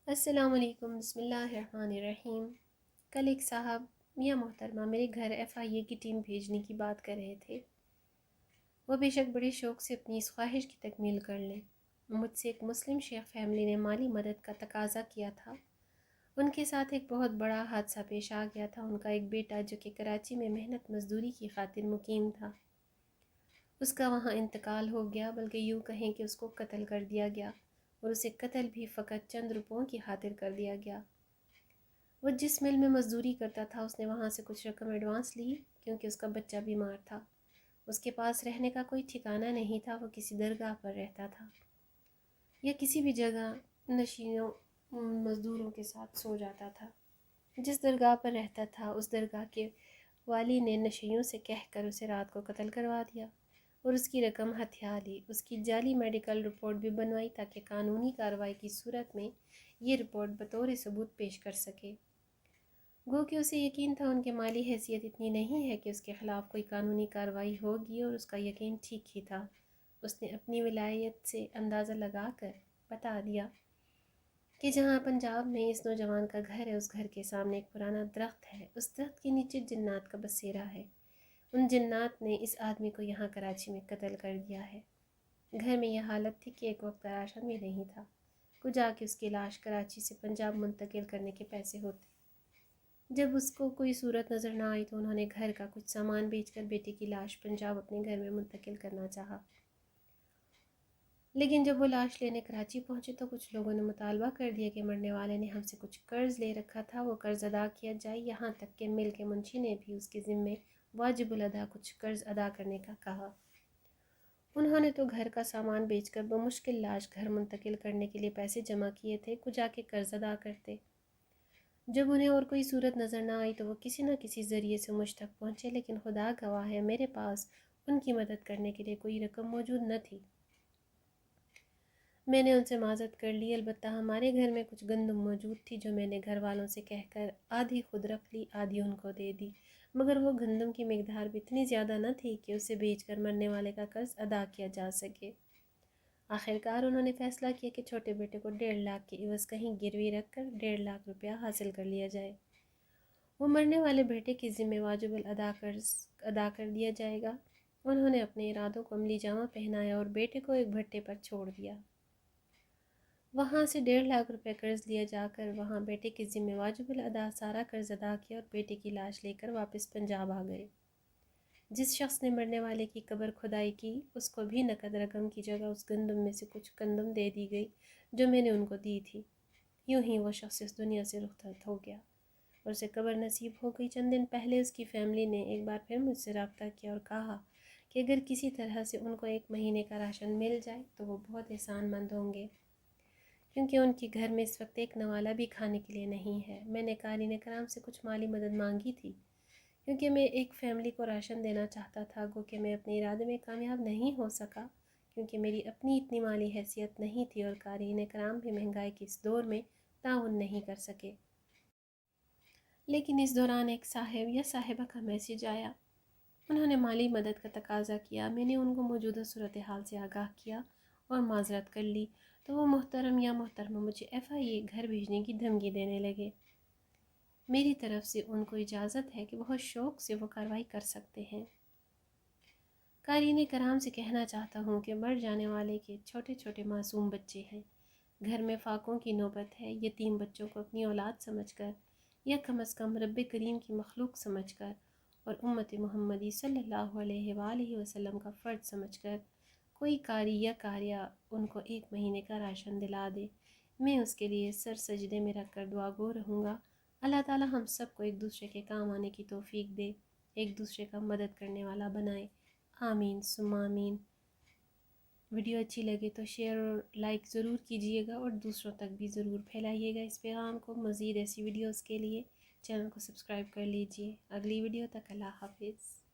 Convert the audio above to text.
السلام علیکم، بسم اللہ الرحمن الرحیم۔ کل ایک صاحب یا محترمہ میرے گھر FIA کی ٹیم بھیجنے کی بات کر رہے تھے۔ وہ بے شک بڑے شوق سے اپنی اس خواہش کی تکمیل کر لیں۔ مجھ سے ایک مسلم شیخ فیملی نے مالی مدد کا تقاضا کیا تھا۔ ان کے ساتھ ایک بہت بڑا حادثہ پیش آ گیا تھا۔ ان کا ایک بیٹا جو کہ کراچی میں محنت مزدوری کی خاطر مقیم تھا، اس کا وہاں انتقال ہو گیا، بلکہ یوں کہیں کہ اس کو قتل کر دیا گیا، اور اسے قتل بھی فقط چند روپوں کی خاطر کر دیا گیا۔ وہ جس مل میں مزدوری کرتا تھا اس نے وہاں سے کچھ رقم ایڈوانس لی، کیونکہ اس کا بچہ بیمار تھا۔ اس کے پاس رہنے کا کوئی ٹھکانہ نہیں تھا، وہ کسی درگاہ پر رہتا تھا یا کسی بھی جگہ نشینوں مزدوروں کے ساتھ سو جاتا تھا۔ جس درگاہ پر رہتا تھا اس درگاہ کے والی نے نشیوں سے کہہ کر اسے رات کو قتل کروا دیا اور اس کی رقم ہتھیا لی۔ اس کی جعلی میڈیکل رپورٹ بھی بنوائی تاکہ قانونی کارروائی کی صورت میں یہ رپورٹ بطور ثبوت پیش کر سکے۔ گو کہ اسے یقین تھا ان کی مالی حیثیت اتنی نہیں ہے کہ اس کے خلاف کوئی قانونی کارروائی ہوگی، اور اس کا یقین ٹھیک ہی تھا۔ اس نے اپنی ولایت سے اندازہ لگا کر بتا دیا کہ جہاں پنجاب میں اس نوجوان کا گھر ہے، اس گھر کے سامنے ایک پرانا درخت ہے، اس درخت کے نیچے جنات کا بسیرا ہے۔ ان جنات نے اس آدمی کو یہاں کراچی میں قتل کر دیا ہے۔ گھر میں یہ حالت تھی کہ ایک وقت راشن بھی نہیں تھا، کچھ آ کے اس کی لاش کراچی سے پنجاب منتقل کرنے کے پیسے ہوتے۔ جب اس کو کوئی صورت نظر نہ آئی تو انہوں نے گھر کا کچھ سامان بیچ کر بیٹے کی لاش پنجاب اپنے گھر میں منتقل کرنا چاہا۔ لیکن جب وہ لاش لینے کراچی پہنچے تو کچھ لوگوں نے مطالبہ کر دیا کہ مرنے والے نے ہم سے کچھ قرض لے رکھا تھا، وہ قرض ادا کیا جائے، یہاں تک کہ مل کے منشی نے بھی اس کے ذمے واجب الادا کچھ قرض ادا کرنے کا کہا۔ انہوں نے تو گھر کا سامان بیچ کر بمشکل لاش گھر منتقل کرنے کے لیے پیسے جمع کیے تھے، کچھ آ کے قرض ادا کرتے۔ جب انہیں اور کوئی صورت نظر نہ آئی تو وہ کسی نہ کسی ذریعے سے مجھ تک پہنچے، لیکن خدا گواہ ہے میرے پاس ان کی مدد کرنے کے لیے کوئی رقم موجود نہ تھی۔ میں نے ان سے معذرت کر لی، البتہ ہمارے گھر میں کچھ گندم موجود تھی جو میں نے گھر والوں سے کہہ کر آدھی خود رکھ لی، آدھی ان کو دے دی، مگر وہ گندم کی مقدار بھی اتنی زیادہ نہ تھی کہ اسے بیچ کر مرنے والے کا قرض ادا کیا جا سکے۔ آخرکار انہوں نے فیصلہ کیا کہ چھوٹے بیٹے کو 1.5 لاکھ کے عوض کہیں گروی رکھ کر 1.5 لاکھ روپیہ حاصل کر لیا جائے۔ وہ مرنے والے بیٹے کے ذمہ واجب الادا قرض ادا کر دیا جائے گا۔ انہوں نے اپنے ارادوں کو عملی جامہ پہنایا اور بیٹے کو ایک بھٹے پر چھوڑ دیا۔ وہاں سے 1.5 لاکھ روپے قرض لیا جا کر وہاں بیٹے کے ذمہ واجب الادا سارا قرض ادا کیا اور بیٹے کی لاش لے کر واپس پنجاب آ گئے۔ جس شخص نے مرنے والے کی قبر کھدائی کی اس کو بھی نقد رقم کی جگہ اس گندم میں سے کچھ گندم دے دی گئی جو میں نے ان کو دی تھی۔ یوں ہی وہ شخص اس دنیا سے رخصت ہو گیا اور اسے قبر نصیب ہو گئی۔ چند دن پہلے اس کی فیملی نے ایک بار پھر مجھ سے رابطہ کیا اور کہا کہ اگر کسی طرح سے ان کو 1 مہینے کا راشن مل جائے تو وہ بہت احسان مند ہوں گے، کیونکہ ان کے گھر میں اس وقت ایک نوالہ بھی کھانے کے لیے نہیں ہے۔ میں نے قارئین کرام سے کچھ مالی مدد مانگی تھی کیونکہ میں ایک فیملی کو راشن دینا چاہتا تھا، گو کہ میں اپنے ارادے میں کامیاب نہیں ہو سکا کیونکہ میری اپنی اتنی مالی حیثیت نہیں تھی اور قارئین کرام بھی مہنگائی کے اس دور میں تعاون نہیں کر سکے۔ لیکن اس دوران ایک صاحب یا صاحبہ کا میسیج آیا۔ انہوں نے مالی مدد کا تقاضا کیا۔ میں نے ان کو موجودہ صورتحال سے آگاہ کیا اور معذرت کر لی تو وہ محترم یا محترمہ مجھے FIA گھر بھیجنے کی دھمکی دینے لگے۔ میری طرف سے ان کو اجازت ہے کہ بہت شوق سے وہ کارروائی کر سکتے ہیں۔ قارئین کرام سے کہنا چاہتا ہوں کہ مر جانے والے کے چھوٹے چھوٹے معصوم بچے ہیں، گھر میں فاقوں کی نوبت ہے۔ یتیم بچوں کو اپنی اولاد سمجھ کر یا کم از کم رب کریم کی مخلوق سمجھ کر اور امت محمدی صلی اللہ علیہ وآلہ وسلم کا فرد سمجھ کر کوئی قاری یا قاریہ ان کو 1 مہینے کا راشن دلا دے، میں اس کے لیے سر سجدے میں رکھ کر دعا گو رہوں گا۔ اللہ تعالی ہم سب کو ایک دوسرے کے کام آنے کی توفیق دے، ایک دوسرے کا مدد کرنے والا بنائے، آمین ثم آمین۔ ویڈیو اچھی لگے تو شیئر اور لائک ضرور کیجیے گا اور دوسروں تک بھی ضرور پھیلائیے گا اس پیغام کو۔ مزید ایسی ویڈیوز کے لیے چینل کو سبسکرائب کر لیجیے۔ اگلی ویڈیو تک اللہ حافظ۔